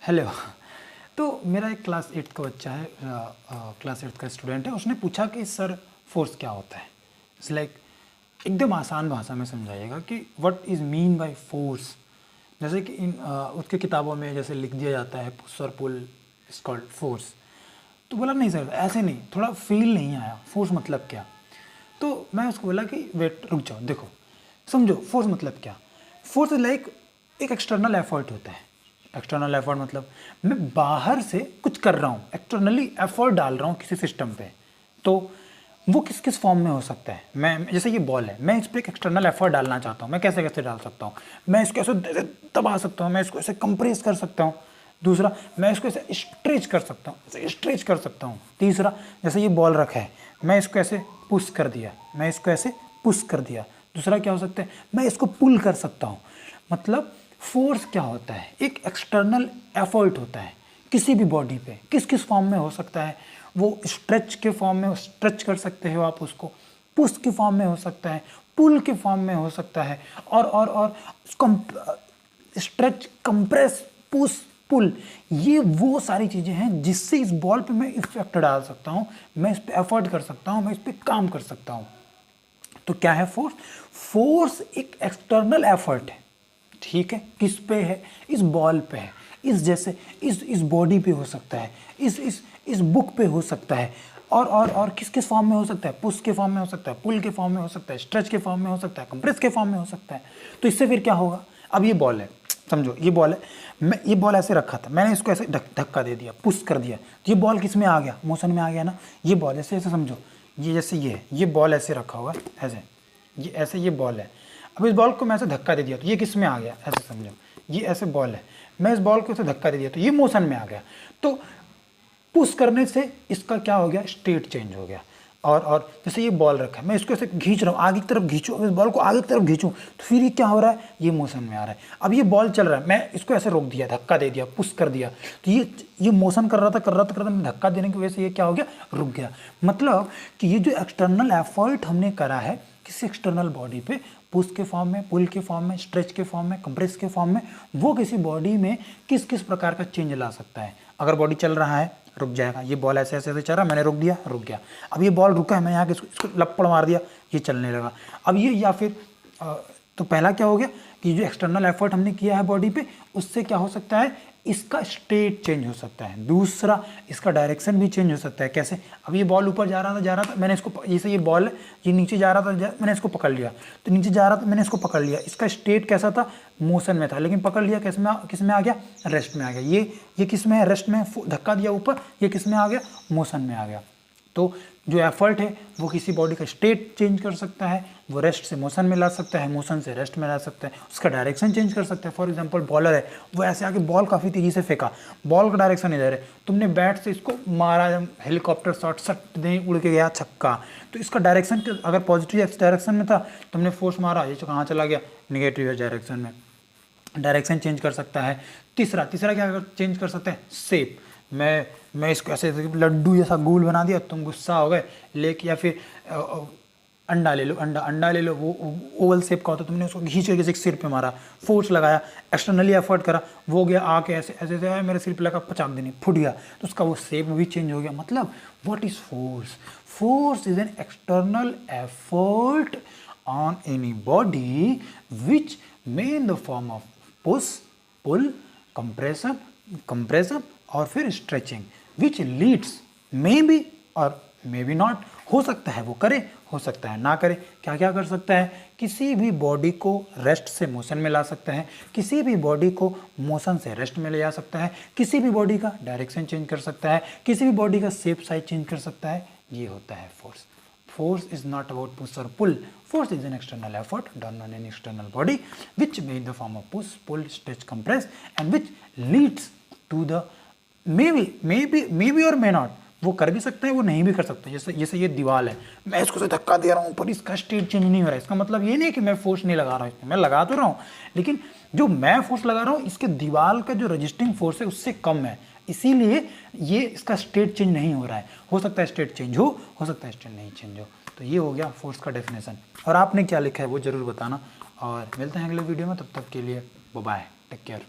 Hello. तो मेरा एक क्लास 8 का बच्चा है, क्लास 8 का स्टूडेंट है। उसने पूछा कि सर फोर्स क्या होता है। इट्स लाइक एकदम आसान भाषा में समझाइएगा कि what is mean by force. जैसे कि उसके किताबों में जैसे लिख दिया जाता है पुश और पुल इज कॉल्ड फोर्स। तो बोला नहीं सर ऐसे नहीं, थोड़ा फील नहीं आया फोर्स मतलब क्या। तो मैं उसको बोला कि वेट रुक जाओ, देखो समझो फोर्स मतलब क्या। फोर्स लाइक एक एक्सटर्नल एफर्ट होता है। एक्सटर्नल एफर्ट मतलब मैं बाहर से कुछ कर रहा हूँ, एक्सटर्नली एफर्ट डाल रहा हूँ किसी सिस्टम पे। तो वो किस किस फॉर्म में हो सकता है। मैं जैसे ये बॉल है, मैं इस पर एक एक्सटर्नल एफर्ट डालना चाहता हूँ, मैं कैसे कैसे डाल सकता हूँ। मैं इसको ऐसे दबा सकता हूँ, मैं इसको ऐसे कंप्रेस कर सकता हूँ। दूसरा, मैं इसको ऐसे स्ट्रेच कर सकता हूँ, स्ट्रेच कर सकता हूँ। तीसरा, जैसे ये बॉल रखा है, मैं इसको ऐसे पुश कर दिया, मैं इसको ऐसे पुश कर दिया। दूसरा क्या हो सकता है, मैं इसको पुल कर सकता हूँ। मतलब फोर्स क्या होता है, एक एक्सटर्नल एफर्ट होता है किसी भी बॉडी पे। किस किस फॉर्म में हो सकता है, वो स्ट्रेच के फॉर्म में स्ट्रेच कर सकते हो आप उसको, पुश के फॉर्म में हो सकता है, पुल के फॉर्म में हो सकता है, और स्ट्रेच, कंप्रेस, पुश, पुल। ये वो सारी चीज़ें हैं जिससे इस बॉल पे मैं इफेक्ट डाल सकता हूँ, मैं इस पे एफर्ट कर सकता हूँ, मैं इस पे काम कर सकता हूँ। तो क्या है फोर्स। फोर्स एक एक्सटर्नल एफर्ट है, ठीक है। किस पे है, इस बॉल पे है, इस जैसे इस बॉडी पे हो सकता है, इस बुक पे हो सकता है, और किस किस फॉर्म में हो सकता है, पुश के फॉर्म में हो सकता है, पुल के फॉर्म में हो सकता है, स्ट्रेच के फॉर्म में हो सकता है, कंप्रेस के फॉर्म में हो सकता है। तो इससे फिर क्या होगा, अब ये बॉल है, समझो ये बॉल है, मैं ये बॉल ऐसे रखा था, मैंने इसको ऐसे धक्का दे दिया, पुश कर दिया, तो ये बॉल किस में आ गया, मोशन में आ गया ना। ये बॉल ऐसे ऐसे समझो, ये जैसे ये है, ये बॉल ऐसे रखा हुआ ऐसे, ये ऐसे ये बॉल है। अब इस बॉल को मैं ऐसे धक्का दे दिया तो ये किस में आ गया, ऐसे समझो, ये ऐसे बॉल है, मैं इस बॉल को ऐसे धक्का दे दिया तो ये मोशन में आ गया। तो पुश करने से इसका क्या हो गया, स्टेट चेंज हो गया। और जैसे ये बॉल रखा है, मैं इसको ऐसे खींच रहा हूँ, आगे की तरफ खींचूँ, इस बॉल को आगे की तरफ खींचूँ तो फिर ये क्या हो रहा है, ये मोशन में आ रहा है। अब ये बॉल चल रहा है, मैं इसको ऐसे रोक दिया, धक्का दे दिया, पुश कर दिया, तो ये मोशन कर रहा था कर रहा था, मैं धक्का देने की वजह से ये क्या हो गया, रुक गया। मतलब कि ये जो एक्सटर्नल एफर्ट हमने करा है किसी एक्सटर्नल बॉडी पे, पुश के फॉर्म में, पुल के फॉर्म में, स्ट्रेच के फॉर्म में, कंप्रेस के फॉर्म में, वो किसी बॉडी में किस किस प्रकार का चेंज ला सकता है। अगर बॉडी चल रहा है रुक जाएगा, ये बॉल ऐसे ऐसे ऐसे चल रहा है, मैंने रोक दिया, रुक गया। अब ये बॉल रुका है, मैं यहाँ इसको लपड़ मार दिया, ये चलने लगा। अब ये या फिर तो पहला क्या हो गया कि जो एक्सटर्नल एफर्ट हमने किया है बॉडी पे, उससे क्या हो सकता है, इसका स्टेट चेंज हो सकता है। दूसरा, इसका डायरेक्शन भी चेंज हो सकता है। कैसे, अब ये बॉल ऊपर जा रहा था, मैंने इसको, जैसे ये बॉल है ये नीचे जा रहा था, मैंने इसको पकड़ लिया, तो नीचे जा रहा था, मैंने इसको पकड़ लिया, इसका स्टेट कैसा था, मोशन में था, लेकिन पकड़ लिया किस में आ गया, रेस्ट में आ गया। ये किस में है, रेस्ट में, धक्का दिया ऊपर, ये किस में आ गया, मोशन में आ गया। तो जो एफर्ट है वो किसी बॉडी का स्टेट चेंज कर सकता है, वो रेस्ट से मोशन में ला सकता है, मोशन से रेस्ट में ला सकता है, उसका डायरेक्शन चेंज कर सकता है। फॉर एग्जांपल बॉलर है, वो ऐसे आके बॉल काफ़ी तेज़ी से फेंका, बॉल का डायरेक्शन इधर है, तुमने बैट से इसको मारा, हेलीकॉप्टर शॉट सट नहीं उड़ के गया, छक्का। तो इसका डायरेक्शन अगर पॉजिटिव डायरेक्शन में था, तुमने फोर्स मारा, ये कहाँ चला गया, निगेटिव डायरेक्शन में, डायरेक्शन चेंज कर सकता है। तीसरा क्या चेंज कर सकते हैं, शेप। मैं इसको ऐसे लड्डू जैसा गोल बना दिया, तुम गुस्सा हो गए लेके, या फिर अंडा ले लो, अंडा ले लो, वो ओवल शेप का होता है, तुमने उसको खींच के किसी सिर पे मारा, फोर्स लगाया, एक्सटर्नली एफर्ट करा, वो गया आके ऐसे ऐसे ऐसे मेरे सिर पे लगा, पचाक देने फूट गया, तो उसका वो शेप भी चेंज हो गया। मतलब what is force, force is an external effort on any body which may in the form of push, pull, compression और फिर stretching, which leads may be और मे बी नॉट, हो सकता है वो करे, हो सकता है ना करे। क्या क्या कर सकता है, किसी भी बॉडी को रेस्ट से मोशन में ला सकता है, किसी भी बॉडी को मोशन से रेस्ट में ले जा सकता है, किसी भी बॉडी का डायरेक्शन चेंज कर सकता है, किसी भी बॉडी का शेप साइज चेंज कर सकता है। ये होता है force. Force is not about push or pull. Force is an external effort done on an external body which may in the form of push, pull, stretch, compress and which leads to the maybe or may not. वो कर भी सकता है, वो नहीं भी कर सकता। जैसे ये दीवार है, मैं इसको से धक्का दे रहा हूँ पर इसका स्टेट चेंज नहीं हो रहा है, इसका मतलब ये नहीं कि मैं फोर्स नहीं लगा रहा हूँ, मैं लगा तो रहा हूँ, लेकिन जो मैं फोर्स लगा रहा हूँ इसके दीवार का जो रजिस्टिंग फोर्स है उससे कम है, इसीलिए ये इसका स्टेट चेंज नहीं हो रहा है। हो सकता है स्टेट चेंज हो सकता है स्टेट नहीं चेंज हो। तो ये हो गया फोर्स का डेफिनेशन। और आपने क्या लिखा है वो ज़रूर बताना, और मिलते हैं अगले वीडियो में, तब तक के लिए बाय बाय, टेक केयर।